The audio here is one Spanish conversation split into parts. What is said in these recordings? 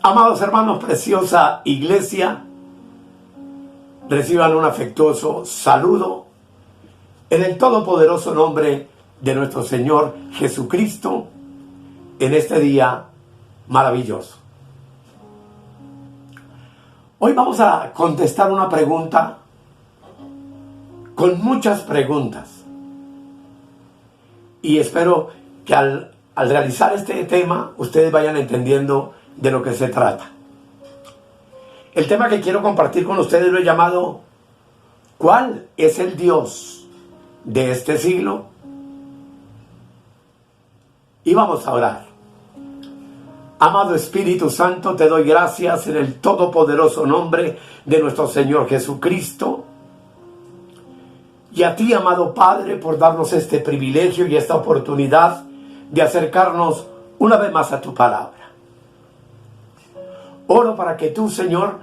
Amados hermanos, preciosa iglesia, reciban un afectuoso saludo en el todopoderoso nombre de nuestro Señor Jesucristo en este día maravilloso. Hoy vamos a contestar una pregunta con muchas preguntas y espero que al realizar este tema ustedes vayan entendiendo de lo que se trata. El tema que quiero compartir con ustedes lo he llamado ¿cuál es el Dios de este siglo? Y vamos a orar. Amado Espíritu Santo, te doy gracias en el todopoderoso nombre de nuestro Señor Jesucristo. Y a ti, amado Padre, por darnos este privilegio y esta oportunidad de acercarnos una vez más a tu palabra. Oro para que tú, Señor,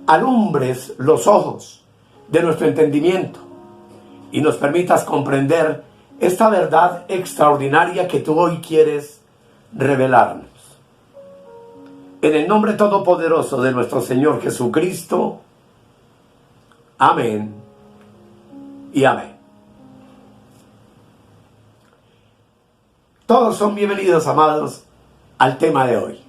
alumbres los ojos de nuestro entendimiento y nos permitas comprender esta verdad extraordinaria que tú hoy quieres revelarnos. En el nombre todopoderoso de nuestro Señor Jesucristo. Amén y amén. Todos son bienvenidos, amados, al tema de hoy.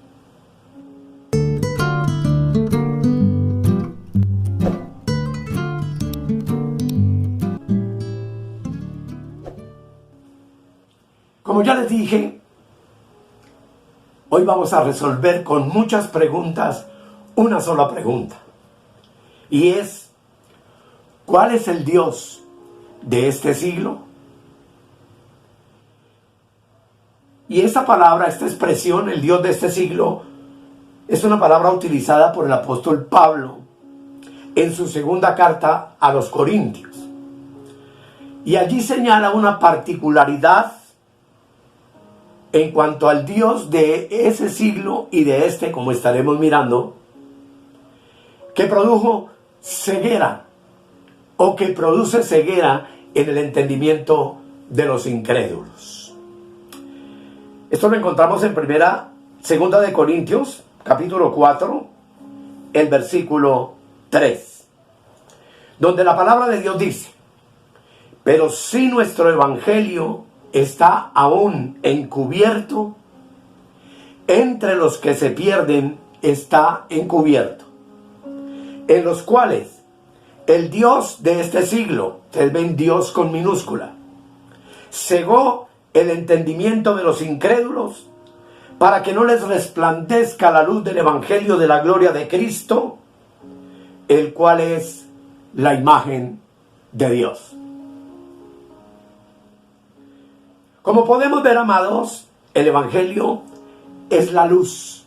Como ya les dije, hoy vamos a resolver con muchas preguntas una sola pregunta. Y es, ¿cuál es el Dios de este siglo? Y esta palabra, esta expresión, el Dios de este siglo, es una palabra utilizada por el apóstol Pablo en su segunda carta a los Corintios. Y allí señala una particularidad en cuanto al Dios de ese siglo y de este, como estaremos mirando, que produjo ceguera o que produce ceguera en el entendimiento de los incrédulos. Esto lo encontramos en segunda de Corintios, capítulo 4, el versículo 3, donde la palabra de Dios dice: pero si nuestro evangelio está aún encubierto, entre los que se pierden está encubierto, en los cuales el Dios de este siglo, ustedes ven Dios con minúscula, cegó el entendimiento de los incrédulos para que no les resplandezca la luz del evangelio de la gloria de Cristo, el cual es la imagen de Dios. Como podemos ver, amados, el evangelio es la luz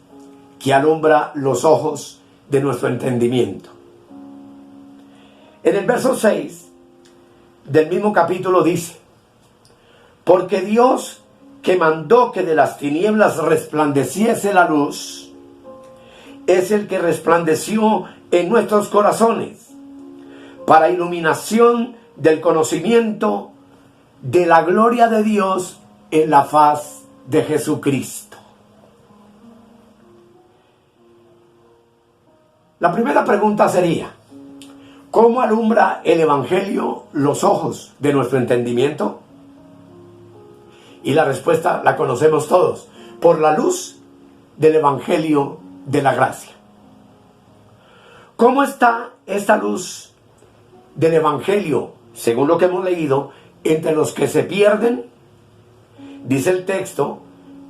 que alumbra los ojos de nuestro entendimiento. En el verso 6 del mismo capítulo dice: porque Dios, que mandó que de las tinieblas resplandeciese la luz, es el que resplandeció en nuestros corazones para iluminación del conocimiento de la gloria de Dios en la faz de Jesucristo. La primera pregunta sería: ¿cómo alumbra el evangelio los ojos de nuestro entendimiento? Y la respuesta la conocemos todos: por la luz del evangelio de la gracia. ¿Cómo está esta luz del evangelio, según lo que hemos leído, entre los que se pierden? Dice el texto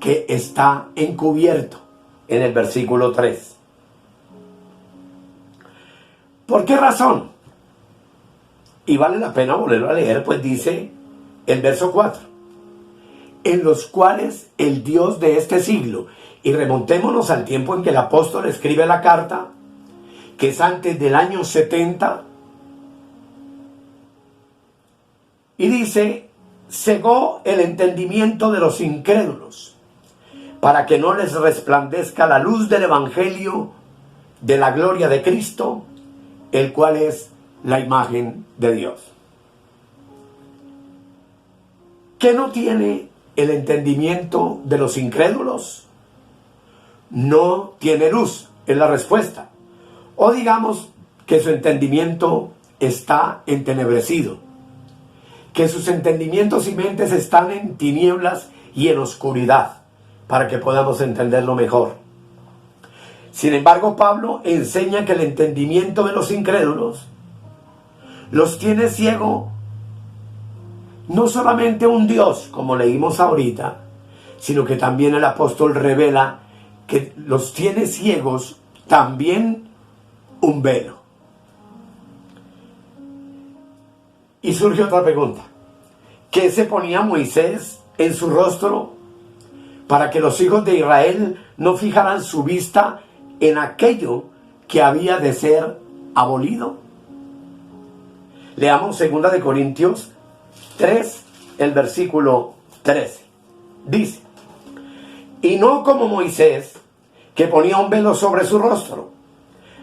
que está encubierto en el versículo 3. ¿Por qué razón? Y vale la pena volverlo a leer, pues dice el verso 4: en los cuales el Dios de este siglo, y remontémonos al tiempo en que el apóstol escribe la carta, que es antes del año 70, y dice: cegó el entendimiento de los incrédulos, para que no les resplandezca la luz del evangelio de la gloria de Cristo, el cual es la imagen de Dios. ¿Qué no tiene el entendimiento de los incrédulos? no tiene luz, es la respuesta. O digamos que su entendimiento está entenebrecido, que sus entendimientos y mentes están en tinieblas y en oscuridad, para que podamos entenderlo mejor. Sin embargo, Pablo enseña que el entendimiento de los incrédulos los tiene ciego no solamente un Dios, como leímos ahorita, sino que también el apóstol revela que los tiene ciegos también un velo. Y surge otra pregunta. ¿Qué se ponía Moisés en su rostro para que los hijos de Israel no fijaran su vista en aquello que había de ser abolido? Leamos 2 de Corintios 3, el versículo 13. Dice: y no como Moisés, que ponía un velo sobre su rostro,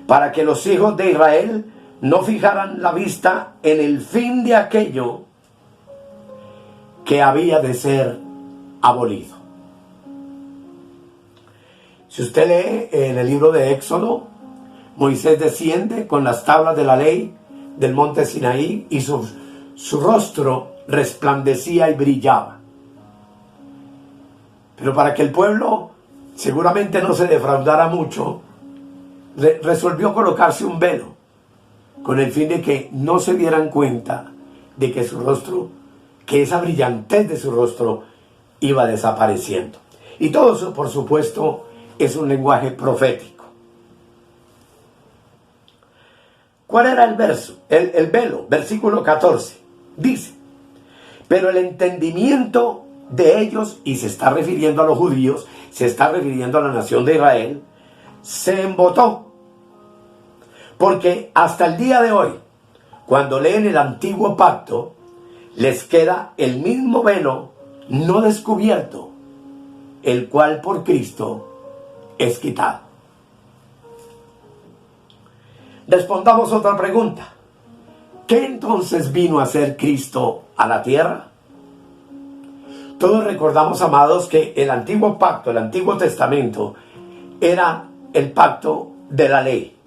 para que los hijos de Israel no fijaran la vista en el fin de aquello que había de ser abolido. Si usted lee en el libro de Éxodo, Moisés desciende con las tablas de la ley del monte Sinaí y su rostro resplandecía y brillaba. Pero para que el pueblo seguramente no se defraudara mucho, resolvió colocarse un velo, con el fin de que no se dieran cuenta de que su rostro, que esa brillantez de su rostro iba desapareciendo. Y todo eso, por supuesto, es un lenguaje profético. ¿Cuál era el verso? El velo, versículo 14. Dice: pero el entendimiento de ellos, y se está refiriendo a los judíos, se está refiriendo a la nación de Israel, se embotó. Porque hasta el día de hoy, cuando leen el antiguo pacto, les queda el mismo velo no descubierto, el cual por Cristo es quitado. Respondamos otra pregunta. ¿Qué entonces vino a hacer Cristo a la tierra? Todos recordamos, amados, que el antiguo pacto, el Antiguo Testamento, era el pacto de la ley.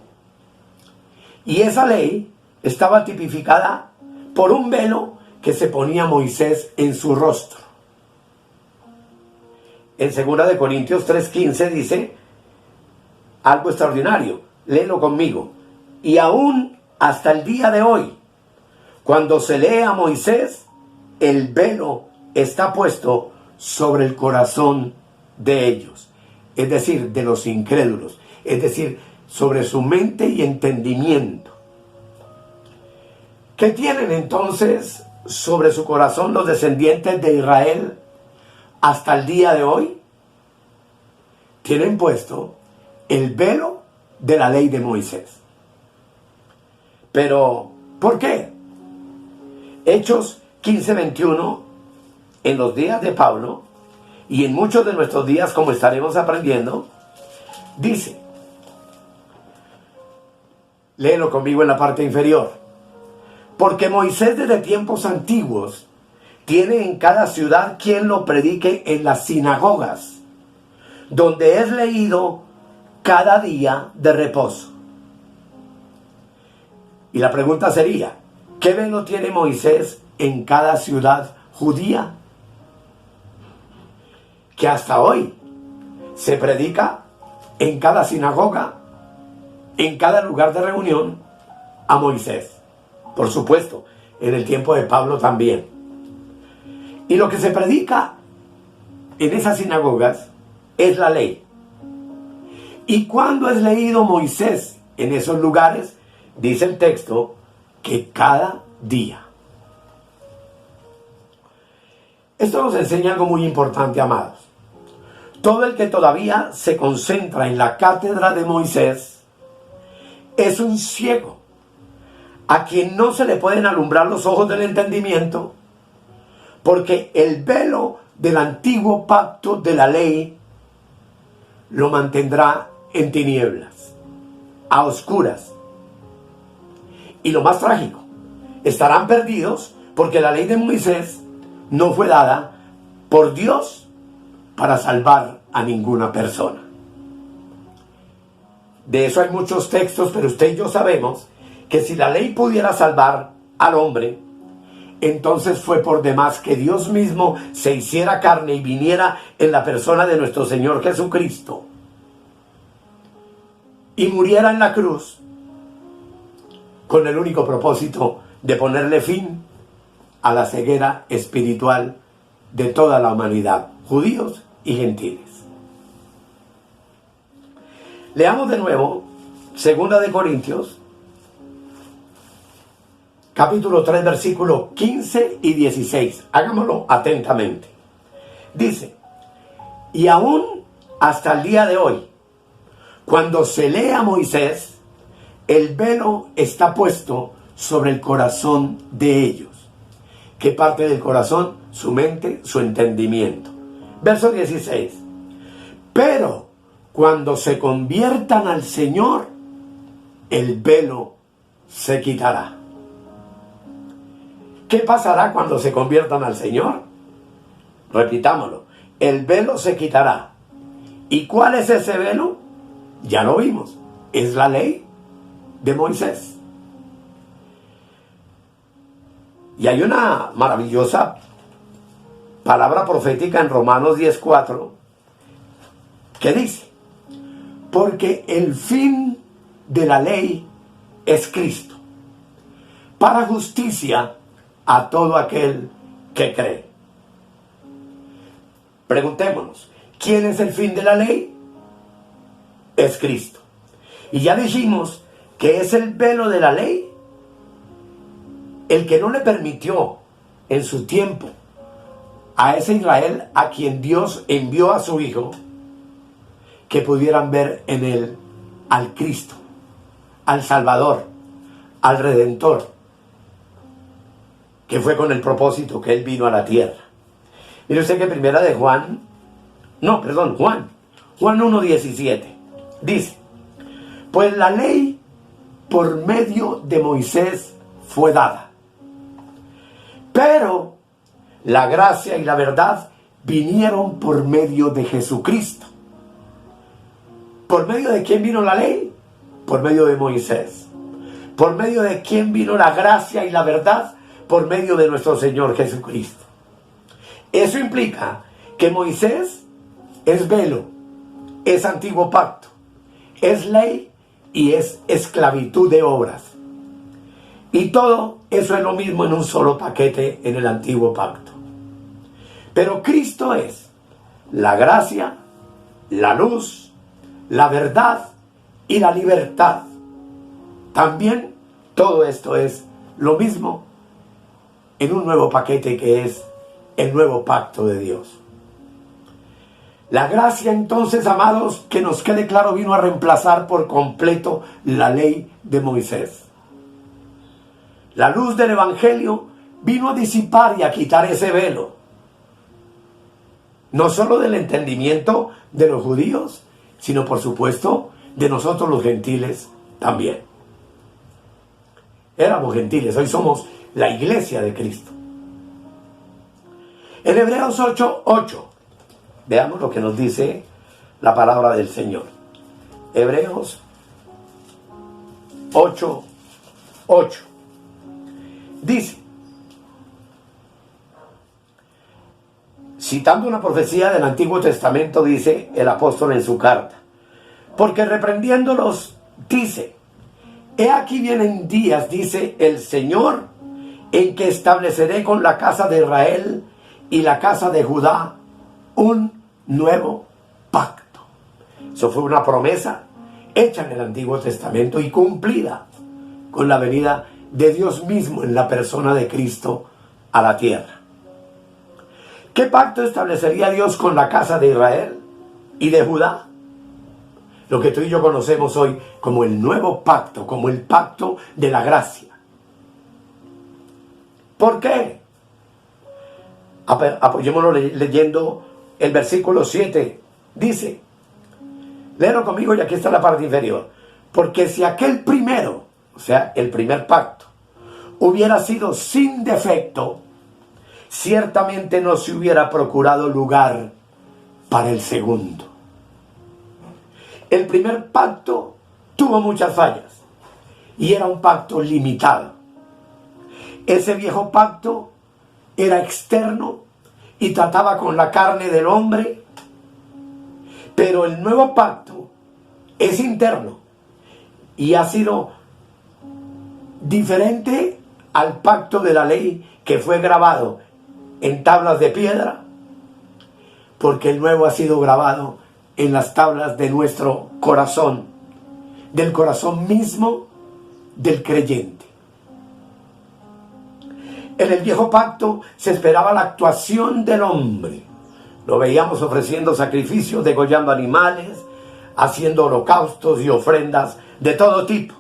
Y esa ley estaba tipificada por un velo que se ponía Moisés en su rostro. En 2 de Corintios 3:15 dice algo extraordinario. Léelo conmigo. Y aún hasta el día de hoy, cuando se lee a Moisés, el velo está puesto sobre el corazón de ellos, es decir, de los incrédulos, es decir, sobre su mente y entendimiento. ¿Qué tienen entonces sobre su corazón los descendientes de Israel hasta el día de hoy? Tienen puesto el velo de la ley de Moisés. Pero, ¿por qué? Hechos 15:21, en los días de Pablo, y en muchos de nuestros días, como estaremos aprendiendo, dice, léelo conmigo en la parte inferior: porque Moisés desde tiempos antiguos tiene en cada ciudad quien lo predique en las sinagogas, donde es leído cada día de reposo. Y la pregunta sería, ¿qué velo tiene Moisés en cada ciudad judía? Que hasta hoy se predica en cada sinagoga, en cada lugar de reunión, a Moisés. Por supuesto, en el tiempo de Pablo también. Y lo que se predica en esas sinagogas es la ley. ¿Y cuándo es leído Moisés en esos lugares? Dice el texto que cada día. Esto nos enseña algo muy importante, amados. Todo el que todavía se concentra en la cátedra de Moisés es un ciego, a quien no se le pueden alumbrar los ojos del entendimiento, porque el velo del antiguo pacto de la ley lo mantendrá en tinieblas, a oscuras. Y lo más trágico, estarán perdidos porque la ley de Moisés no fue dada por Dios para salvar a ninguna persona. De eso hay muchos textos, pero usted y yo sabemos que si la ley pudiera salvar al hombre, entonces fue por demás que Dios mismo se hiciera carne y viniera en la persona de nuestro Señor Jesucristo y muriera en la cruz con el único propósito de ponerle fin a la ceguera espiritual de toda la humanidad, judíos y gentiles. Leamos de nuevo 2 de Corintios, capítulo 3, versículos 15 y 16. Hagámoslo atentamente. Dice: y aún hasta el día de hoy, cuando se lee a Moisés, el velo está puesto sobre el corazón de ellos. ¿Qué parte del corazón? Su mente, su entendimiento. Verso 16. Pero cuando se conviertan al Señor, el velo se quitará. ¿Qué pasará cuando se conviertan al Señor? Repitámoslo. El velo se quitará. ¿Y cuál es ese velo? Ya lo vimos. Es la ley de Moisés. Y hay una maravillosa palabra profética en Romanos 10:4 que dice: porque el fin de la ley es Cristo, para justicia a todo aquel que cree. Preguntémonos, ¿quién es el fin de la ley? Es Cristo. Y ya dijimos que es el velo de la ley el que no le permitió en su tiempo a ese Israel a quien Dios envió a su Hijo, que pudieran ver en él al Cristo, al Salvador, al Redentor, que fue con el propósito que él vino a la tierra. Mire usted que primera de Juan 1:17 dice: pues la ley por medio de Moisés fue dada, pero la gracia y la verdad vinieron por medio de Jesucristo. ¿Por medio de quién vino la ley? Por medio de Moisés. ¿Por medio de quién vino la gracia y la verdad? Por medio de nuestro Señor Jesucristo. Eso implica que Moisés es velo, es antiguo pacto, es ley y es esclavitud de obras. Y todo eso es lo mismo en un solo paquete en el antiguo pacto. Pero Cristo es la gracia, la luz, la verdad y la libertad. También todo esto es lo mismo en un nuevo paquete que es el nuevo pacto de Dios. La gracia, entonces, amados, que nos quede claro, vino a reemplazar por completo la ley de Moisés. La luz del Evangelio vino a disipar y a quitar ese velo, no solo del entendimiento de los judíos, sino por supuesto de nosotros los gentiles también. Éramos gentiles, hoy somos la iglesia de Cristo. En Hebreos 8:8, veamos lo que nos dice la palabra del Señor. Hebreos 8:8 dice, citando una profecía del Antiguo Testamento, dice el apóstol en su carta: porque reprendiéndolos dice: he aquí vienen días, dice el Señor, en que estableceré con la casa de Israel y la casa de Judá un nuevo pacto. Eso fue una promesa hecha en el Antiguo Testamento y cumplida con la venida de Dios mismo en la persona de Cristo a la tierra. ¿Qué pacto establecería Dios con la casa de Israel y de Judá? Lo que tú y yo conocemos hoy como el nuevo pacto, como el pacto de la gracia. ¿Por qué? Apoyémonos leyendo el versículo 7. Dice, léelo conmigo y aquí está la parte inferior. Porque si aquel primero, o sea, el primer pacto, hubiera sido sin defecto, ciertamente no se hubiera procurado lugar para el segundo. El primer pacto tuvo muchas fallas y era un pacto limitado. Ese viejo pacto era externo y trataba con la carne del hombre, pero el nuevo pacto es interno y ha sido diferente al pacto de la ley que fue grabado en tablas de piedra, porque el nuevo ha sido grabado en las tablas de nuestro corazón, del corazón mismo del creyente. En el viejo pacto se esperaba la actuación del hombre. Lo veíamos ofreciendo sacrificios, degollando animales, haciendo holocaustos y ofrendas de todo tipo.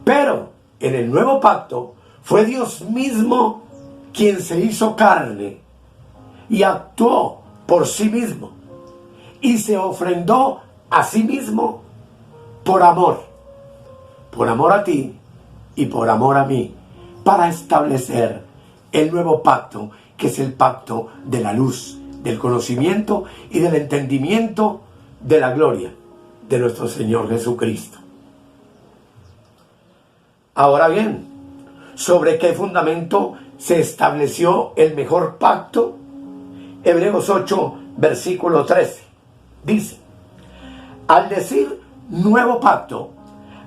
Pero en el nuevo pacto fue Dios mismo quien se hizo carne y actuó por sí mismo y se ofrendó a sí mismo por amor a ti y por amor a mí, para establecer el nuevo pacto, que es el pacto de la luz, del conocimiento y del entendimiento de la gloria de nuestro Señor Jesucristo. Ahora bien, ¿sobre qué fundamento se estableció el mejor pacto? Hebreos 8, versículo 13, dice: al decir nuevo pacto,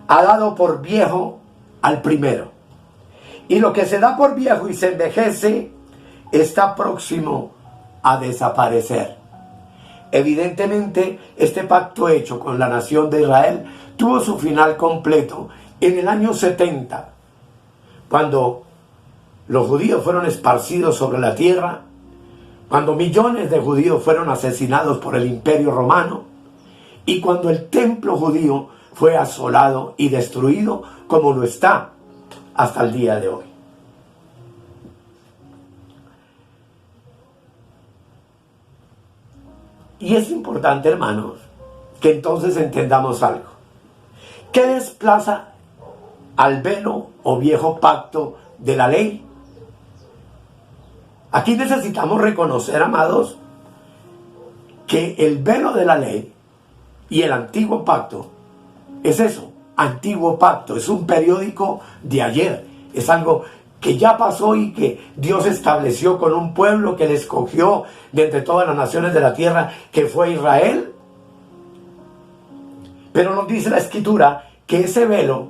ha dado por viejo al primero. Y lo que se da por viejo y se envejece está próximo a desaparecer. Evidentemente, este pacto hecho con la nación de Israel tuvo su final completo en el año 70, cuando los judíos fueron esparcidos sobre la tierra, cuando millones de judíos fueron asesinados por el Imperio Romano y cuando el templo judío fue asolado y destruido, como lo está hasta el día de hoy. Y es importante, hermanos, que entonces entendamos algo. ¿Qué desplaza al velo o viejo pacto de la ley? Aquí necesitamos reconocer, amados, que el velo de la ley y el antiguo pacto es eso, antiguo pacto, es un periódico de ayer, es algo que ya pasó y que Dios estableció con un pueblo que le escogió de entre todas las naciones de la tierra, que fue Israel. Pero nos dice la Escritura que ese velo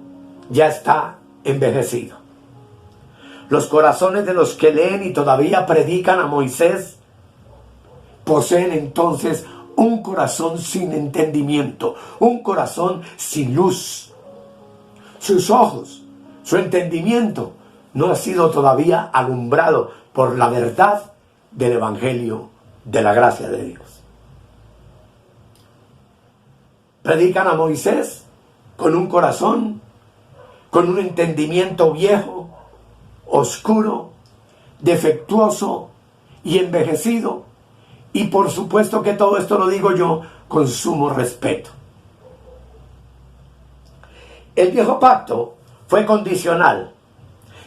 ya está envejecido. Los corazones de los que leen y todavía predican a Moisés poseen entonces un corazón sin entendimiento, un corazón sin luz. Sus ojos, su entendimiento no ha sido todavía alumbrado por la verdad del Evangelio de la gracia de Dios. Predican a Moisés con un corazón, con un entendimiento viejo, oscuro, defectuoso y envejecido. Y por supuesto que todo esto lo digo yo con sumo respeto. El viejo pacto fue condicional,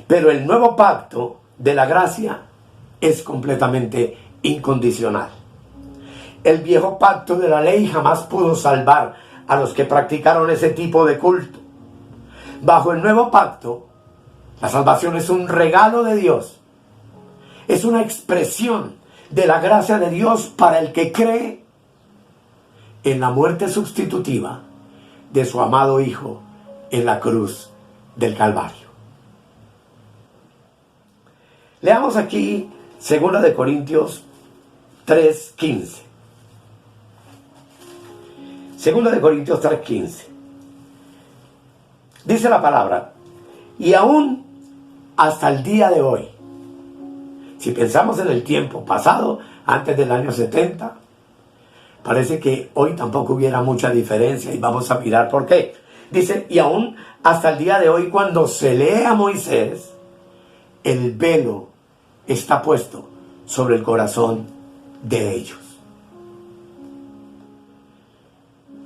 pero el nuevo pacto de la gracia es completamente incondicional. El viejo pacto de la ley jamás pudo salvar a los que practicaron ese tipo de culto. Bajo el nuevo pacto, la salvación es un regalo de Dios. Es una expresión de la gracia de Dios para el que cree en la muerte sustitutiva de su amado Hijo en la cruz del Calvario. Leamos aquí 2 de Corintios 3:15. 2 de Corintios 3:15. Dice la palabra: y aún hasta el día de hoy, si pensamos en el tiempo pasado, antes del año 70, parece que hoy tampoco hubiera mucha diferencia, y vamos a mirar por qué. Dice: y aún hasta el día de hoy, cuando se lee a Moisés, el velo está puesto sobre el corazón de ellos.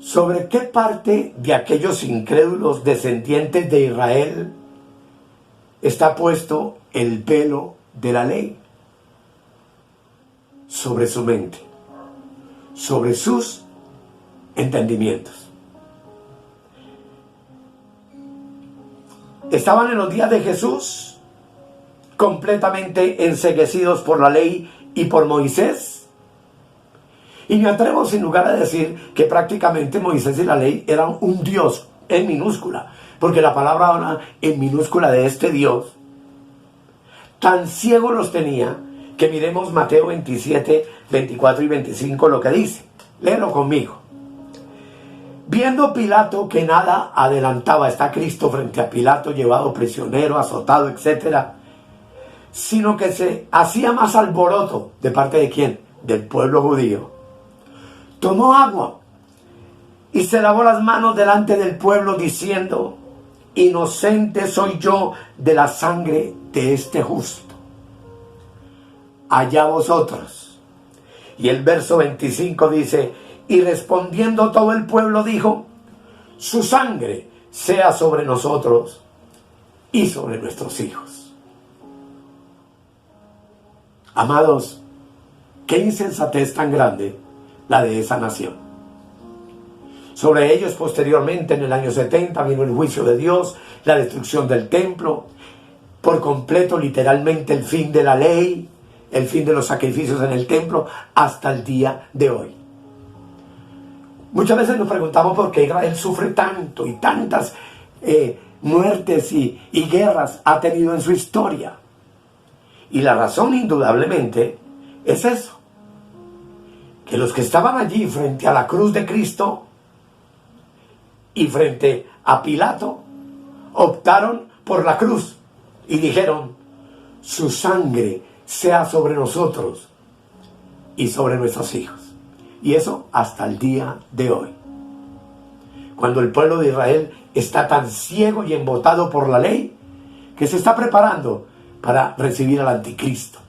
¿Sobre qué parte de aquellos incrédulos descendientes de Israel está puesto el velo de la ley? Sobre su mente, sobre sus entendimientos. estaban en los días de Jesús completamente enceguecidos por la ley y por Moisés. Y me atrevo sin lugar a decir que prácticamente Moisés y la ley eran un Dios en minúscula, porque la palabra habla en minúscula de este Dios. Tan ciegos los tenía que miremos Mateo 27, 24 y 25 lo que dice. Léelo conmigo. Viendo Pilato que nada adelantaba, está Cristo frente a Pilato, llevado prisionero, azotado, etcétera, sino que se hacía más alboroto. ¿De parte de quién? Del pueblo judío. Tomó agua y se lavó las manos delante del pueblo diciendo: inocente soy yo de la sangre de este justo. Allá vosotros. Y el verso 25 dice: y respondiendo todo el pueblo dijo: su sangre sea sobre nosotros y sobre nuestros hijos. Amados, qué insensatez tan grande la de esa nación. Sobre ellos posteriormente, en el año 70, vino el juicio de Dios, la destrucción del templo, por completo, literalmente, el fin de la ley, el fin de los sacrificios en el templo, hasta el día de hoy. Muchas veces nos preguntamos por qué Israel sufre tanto y tantas muertes y guerras ha tenido en su historia. Y la razón, indudablemente, es eso: que los que estaban allí frente a la cruz de Cristo y frente a Pilato optaron por la cruz y dijeron: su sangre sea sobre nosotros y sobre nuestros hijos. Y eso hasta el día de hoy, cuando el pueblo de Israel está tan ciego y embotado por la ley que se está preparando para recibir al anticristo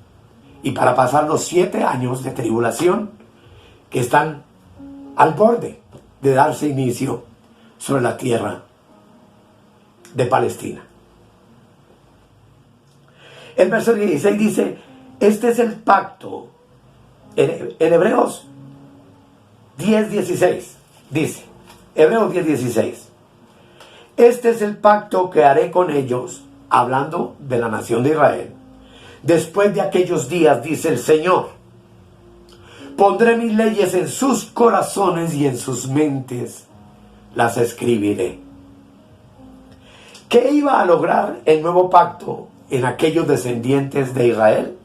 y para pasar los 7 años de tribulación que están al borde de darse inicio sobre la tierra de Palestina. El verso 16 dice: este es el pacto. En Hebreos 10:16 dice, Hebreos 10:16, este es el pacto que haré con ellos, hablando de la nación de Israel, después de aquellos días, dice el Señor. Pondré mis leyes en sus corazones y en sus mentes las escribiré. ¿Qué iba a lograr el nuevo pacto en aquellos descendientes de Israel?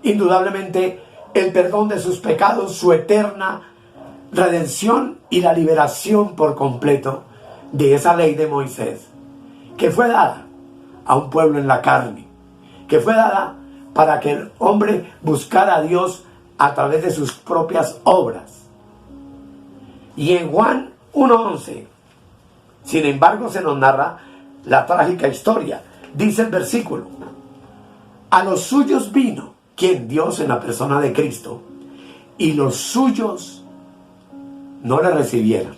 Indudablemente el perdón de sus pecados, su eterna redención y la liberación por completo de esa ley de Moisés, que fue dada a un pueblo en la carne, que fue dada para que el hombre buscara a Dios a través de sus propias obras. Y en Juan 1:11, sin embargo, se nos narra la trágica historia. Dice el versículo: a los suyos vino, ¿quién? Dios en la persona de Cristo, y los suyos no le recibieron.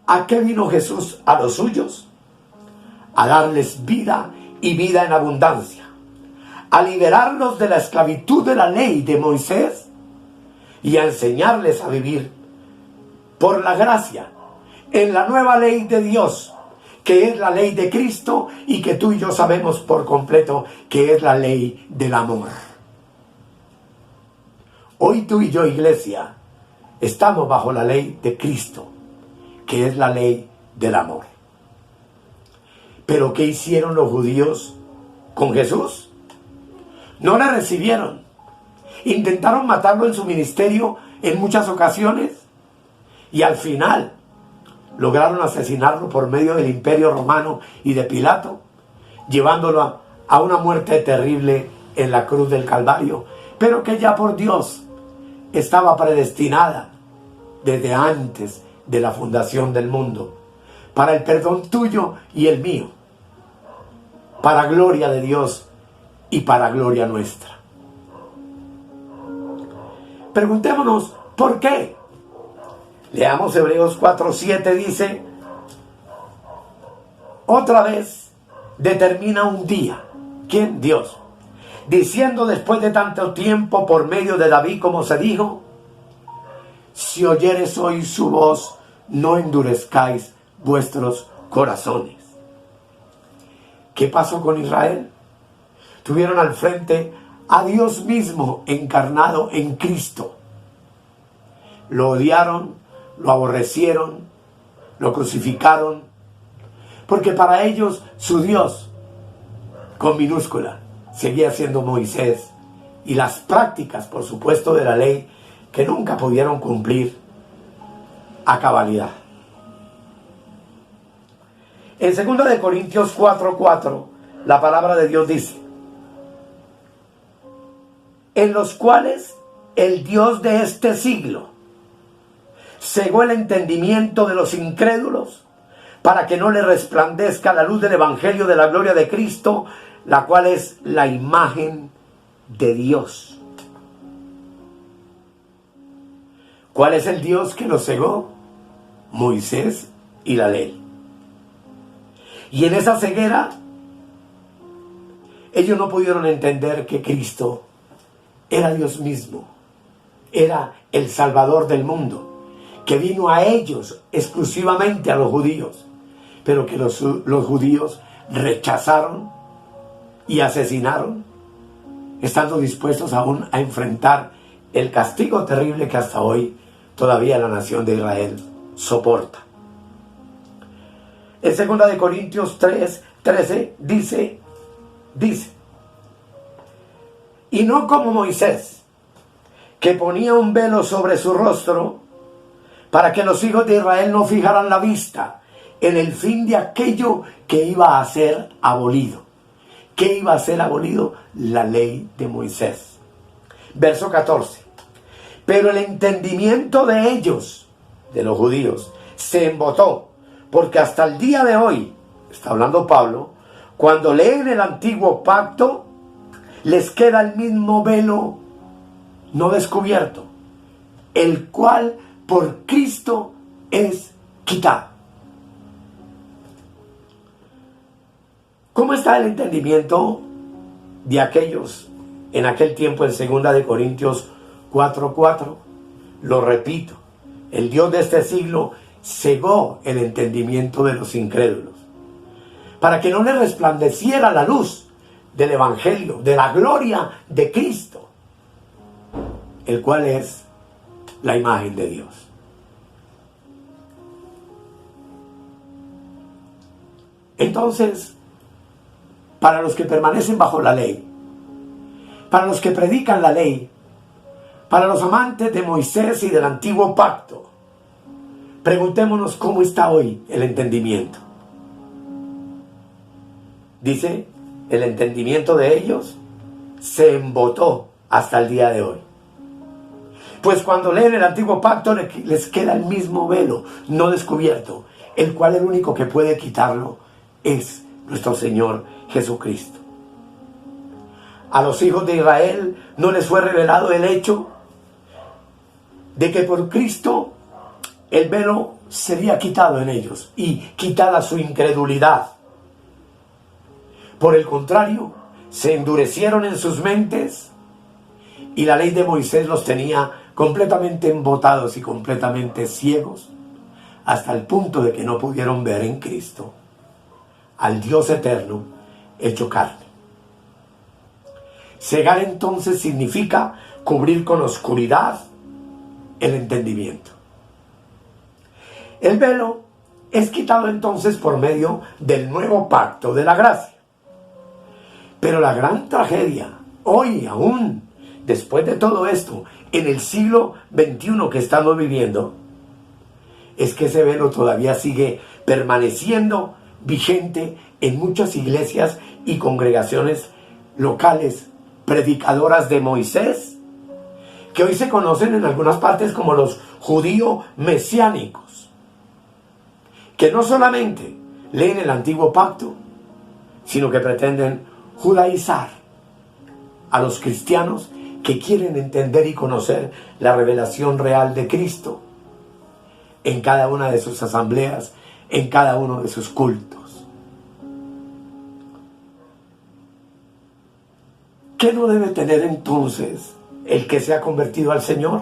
¿A qué vino Jesús a los suyos? A darles vida y vida en abundancia, a liberarlos de la esclavitud de la ley de Moisés y a enseñarles a vivir por la gracia en la nueva ley de Dios, que es la ley de Cristo y que tú y yo sabemos por completo que es la ley del amor. Hoy tú y yo, iglesia, estamos bajo la ley de Cristo, que es la ley del amor. ¿Pero qué hicieron los judíos con Jesús? No le recibieron. Intentaron matarlo en su ministerio en muchas ocasiones y al final lograron asesinarlo por medio del Imperio Romano y de Pilato, llevándolo a una muerte terrible en la cruz del Calvario, pero que ya por Dios estaba predestinada desde antes de la fundación del mundo, para el perdón tuyo y el mío, para gloria de Dios y para gloria nuestra. Preguntémonos, ¿por qué? Leamos Hebreos 4:7, dice: otra vez determina un día. ¿Quién? Dios. Diciendo después de tanto tiempo por medio de David, como se dijo: si oyeres hoy su voz, no endurezcáis vuestros corazones. ¿Qué pasó con Israel? Tuvieron al frente a Dios mismo encarnado en Cristo. Lo odiaron, lo aborrecieron, lo crucificaron, porque para ellos su Dios, con minúscula, seguía siendo Moisés, y las prácticas, por supuesto, de la ley, que nunca pudieron cumplir a cabalidad. En 2 Corintios 4:4, la palabra de Dios dice: en los cuales el Dios de este siglo cegó el entendimiento de los incrédulos, para que no le resplandezca la luz del evangelio de la gloria de Cristo, la cual es la imagen de Dios. ¿Cuál es el Dios que los cegó? Moisés y la ley. Y en esa ceguera, ellos no pudieron entender que Cristo era Dios mismo, era el Salvador del mundo, que vino a ellos exclusivamente, a los judíos, pero que los judíos rechazaron y asesinaron, estando dispuestos aún a enfrentar el castigo terrible que hasta hoy todavía la nación de Israel soporta. En 2 Corintios 3:13 dice, y no como Moisés, que ponía un velo sobre su rostro, para que los hijos de Israel no fijaran la vista en el fin de aquello que iba a ser abolido. ¿Qué iba a ser abolido? La ley de Moisés. Verso 14. Pero el entendimiento de ellos, de los judíos, se embotó, porque hasta el día de hoy, está hablando Pablo, cuando leen el antiguo pacto, les queda el mismo velo no descubierto, el cual por Cristo es quitado. ¿Cómo está el entendimiento de aquellos en aquel tiempo en 2 Corintios 4:4? Lo repito, el Dios de este siglo cegó el entendimiento de los incrédulos, para que no les resplandeciera la luz del evangelio, de la gloria de Cristo, el cual es la imagen de Dios. Entonces, para los que permanecen bajo la ley, para los que predican la ley, para los amantes de Moisés y del antiguo pacto, preguntémonos cómo está hoy el entendimiento. Dice, el entendimiento de ellos se embotó hasta el día de hoy. Pues cuando leen el antiguo pacto les queda el mismo velo no descubierto, el cual el único que puede quitarlo es nuestro Señor Jesucristo. A los hijos de Israel no les fue revelado el hecho de que por Cristo el velo sería quitado en ellos y quitada su incredulidad. Por el contrario, se endurecieron en sus mentes y la ley de Moisés los tenía completamente embotados y completamente ciegos, hasta el punto de que no pudieron ver en Cristo al Dios eterno hecho carne. Cegar entonces significa cubrir con oscuridad el entendimiento. El velo es quitado entonces por medio del nuevo pacto de la gracia. Pero la gran tragedia, hoy aún, después de todo esto, en el siglo XXI que estamos viviendo, es que ese velo todavía sigue permaneciendo vigente en muchas iglesias y congregaciones locales, predicadoras de Moisés, que hoy se conocen en algunas partes como los judíos mesiánicos, que no solamente leen el antiguo pacto, sino que pretenden judaizar a los cristianos que quieren entender y conocer la revelación real de Cristo en cada una de sus asambleas, en cada uno de sus cultos. ¿Qué no debe tener entonces el que se ha convertido al Señor?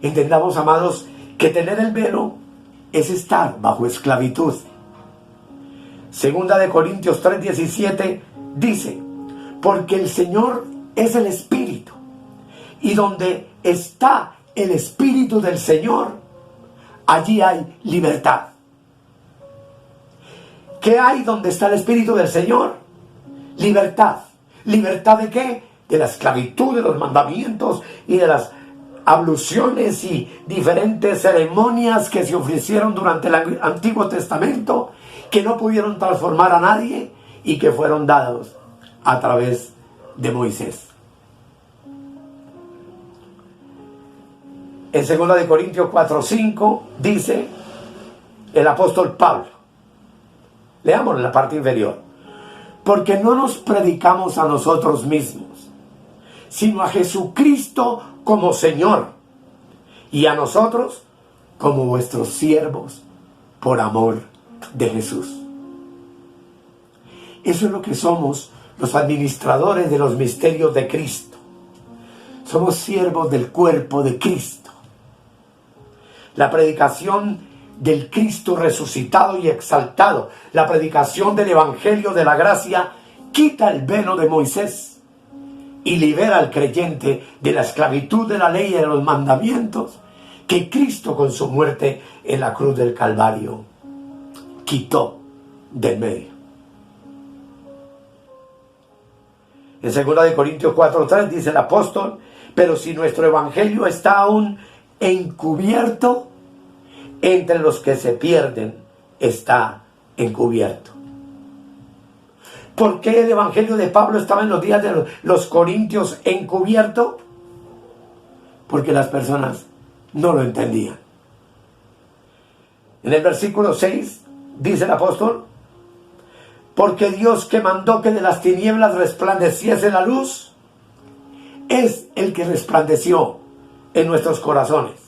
Entendamos, amados, que tener el velo es estar bajo esclavitud. Segunda de Corintios 3:17 dice, porque el Señor es el Espíritu, y donde está el Espíritu del Señor, allí hay libertad. ¿Qué hay donde está el Espíritu del Señor? Libertad. ¿Libertad de qué? De la esclavitud, de los mandamientos y de las abluciones y diferentes ceremonias que se ofrecieron durante el Antiguo Testamento, que no pudieron transformar a nadie y que fueron dados a través de Moisés. En 2 de Corintios 4:5 dice el apóstol Pablo, leamos en la parte inferior, porque no nos predicamos a nosotros mismos, sino a Jesucristo como Señor, y a nosotros como vuestros siervos por amor de Jesús. Eso es lo que somos los administradores de los misterios de Cristo. Somos siervos del cuerpo de Cristo. La predicación del Cristo resucitado y exaltado, la predicación del Evangelio de la gracia, quita el velo de Moisés y libera al creyente de la esclavitud de la ley y de los mandamientos que Cristo con su muerte en la cruz del Calvario quitó del medio. En 2 de Corintios 4:3 dice el apóstol, pero si nuestro evangelio está aún encubierto, entre los que se pierden está encubierto. ¿Por qué el evangelio de Pablo estaba en los días de los corintios encubierto? Porque las personas no lo entendían. En el versículo 6 dice el apóstol, porque Dios que mandó que de las tinieblas resplandeciese la luz, es el que resplandeció en nuestros corazones,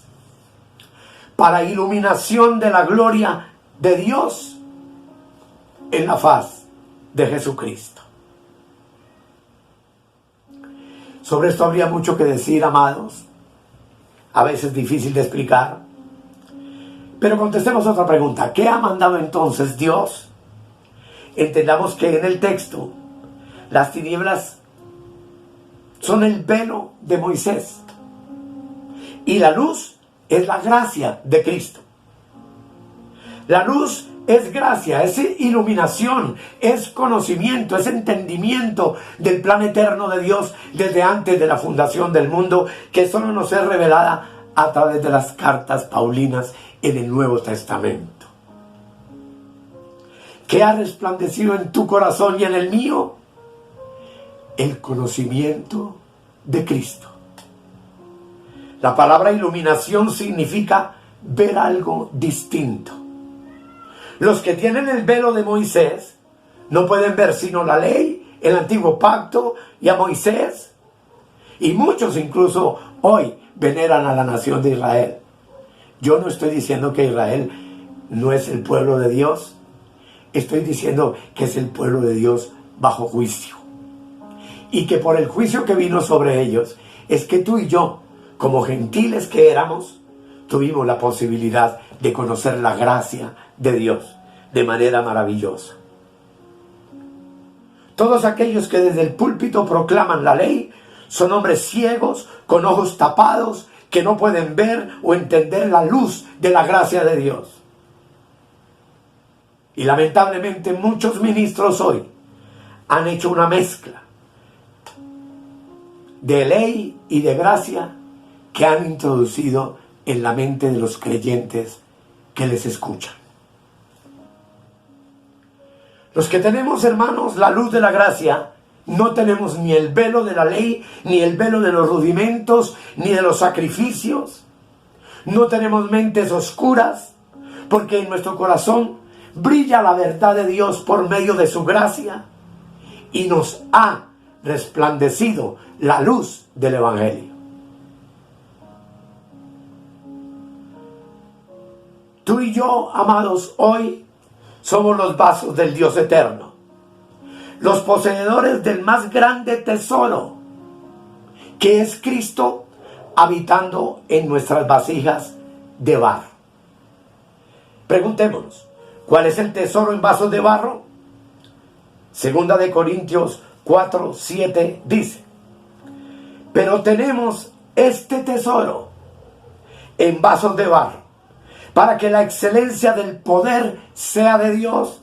para iluminación de la gloria de Dios en la faz de Jesucristo. Sobre esto habría mucho que decir, amados, a veces difícil de explicar, pero contestemos otra pregunta. ¿Qué ha mandado entonces Dios? Entendamos que en el texto las tinieblas son el velo de Moisés y la luz es la gracia de Cristo. La luz es gracia, es iluminación, es conocimiento, es entendimiento del plan eterno de Dios desde antes de la fundación del mundo, que solo nos es revelada a través de las cartas paulinas en el Nuevo Testamento. ¿Qué ha resplandecido en tu corazón y en el mío? El conocimiento de Cristo. La palabra iluminación significa ver algo distinto. Los que tienen el velo de Moisés no pueden ver sino la ley, el antiguo pacto y a Moisés. Y muchos incluso hoy veneran a la nación de Israel. Yo no estoy diciendo que Israel no es el pueblo de Dios. Estoy diciendo que es el pueblo de Dios bajo juicio. Y que por el juicio que vino sobre ellos, es que tú y yo, como gentiles que éramos, tuvimos la posibilidad de conocer la gracia de Dios de manera maravillosa. Todos aquellos que desde el púlpito proclaman la ley son hombres ciegos, con ojos tapados, que no pueden ver o entender la luz de la gracia de Dios. Y lamentablemente muchos ministros hoy han hecho una mezcla de ley y de gracia que han introducido en la mente de los creyentes que les escuchan. Los que tenemos, hermanos, la luz de la gracia, no tenemos ni el velo de la ley, ni el velo de los rudimentos, ni de los sacrificios. No tenemos mentes oscuras, porque en nuestro corazón brilla la verdad de Dios por medio de su gracia y nos ha resplandecido la luz del Evangelio. Tú y yo, amados, hoy somos los vasos del Dios eterno, los poseedores del más grande tesoro, que es Cristo habitando en nuestras vasijas de barro. Preguntémonos, ¿cuál es el tesoro en vasos de barro? Segunda de Corintios 4:7 dice: pero tenemos este tesoro en vasos de barro, para que la excelencia del poder sea de Dios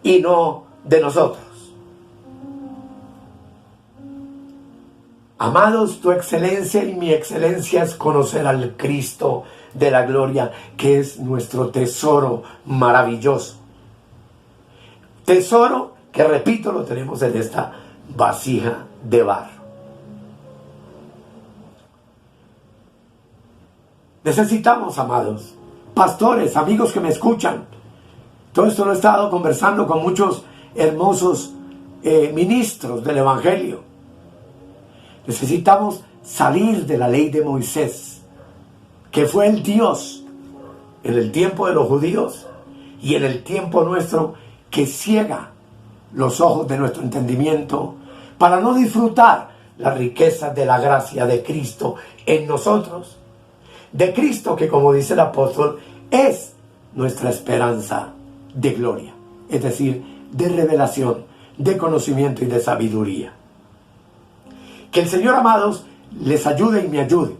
y no de nosotros. Amados, tu excelencia y mi excelencia es conocer al Cristo de la gloria, que es nuestro tesoro maravilloso. Tesoro que, repito, lo tenemos en esta vasija de barro. Necesitamos, amados, pastores, amigos que me escuchan. Todo esto lo he estado conversando con muchos hermosos ministros del Evangelio. Necesitamos salir de la ley de Moisés, que fue el Dios en el tiempo de los judíos y en el tiempo nuestro, que ciega los ojos de nuestro entendimiento para no disfrutar la riqueza de la gracia de Cristo en nosotros. De Cristo que, como dice el apóstol, es nuestra esperanza de gloria, es decir, de revelación, de conocimiento y de sabiduría. Que el Señor, amados, les ayude y me ayude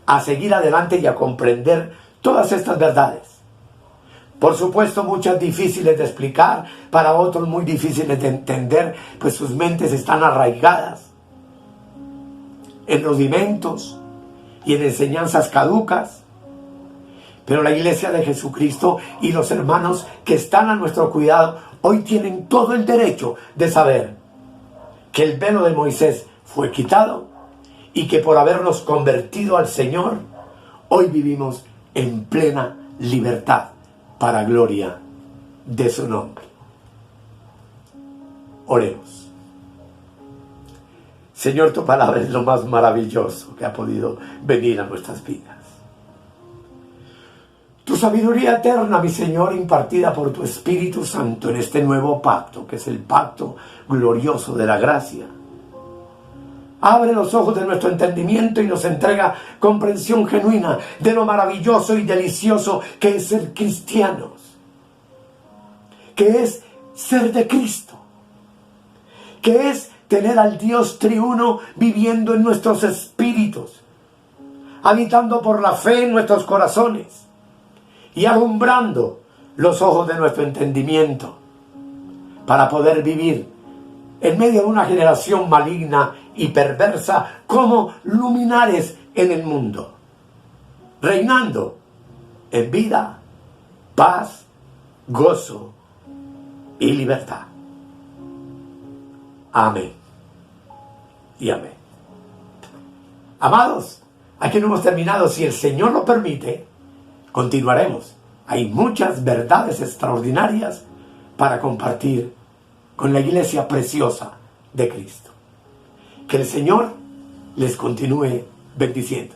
a seguir adelante y a comprender todas estas verdades. Por supuesto, muchas difíciles de explicar, para otros muy difíciles de entender, pues sus mentes están arraigadas en rudimentos y en enseñanzas caducas. Pero la iglesia de Jesucristo y los hermanos que están a nuestro cuidado hoy tienen todo el derecho de saber que el velo de Moisés fue quitado y que por habernos convertido al Señor, hoy vivimos en plena libertad para gloria de su nombre. Oremos. Señor, tu palabra es lo más maravilloso que ha podido venir a nuestras vidas. Tu sabiduría eterna, mi Señor, impartida por tu Espíritu Santo en este nuevo pacto, que es el pacto glorioso de la gracia, abre los ojos de nuestro entendimiento y nos entrega comprensión genuina de lo maravilloso y delicioso que es ser cristianos, que es ser de Cristo, que es tener al Dios triuno viviendo en nuestros espíritus, habitando por la fe en nuestros corazones y alumbrando los ojos de nuestro entendimiento para poder vivir en medio de una generación maligna y perversa como luminares en el mundo, reinando en vida, paz, gozo y libertad. Amén y amén. Amados, aquí no hemos terminado. Si el Señor lo permite, continuaremos. Hay muchas verdades extraordinarias para compartir con la iglesia preciosa de Cristo. Que el Señor les continúe bendiciendo.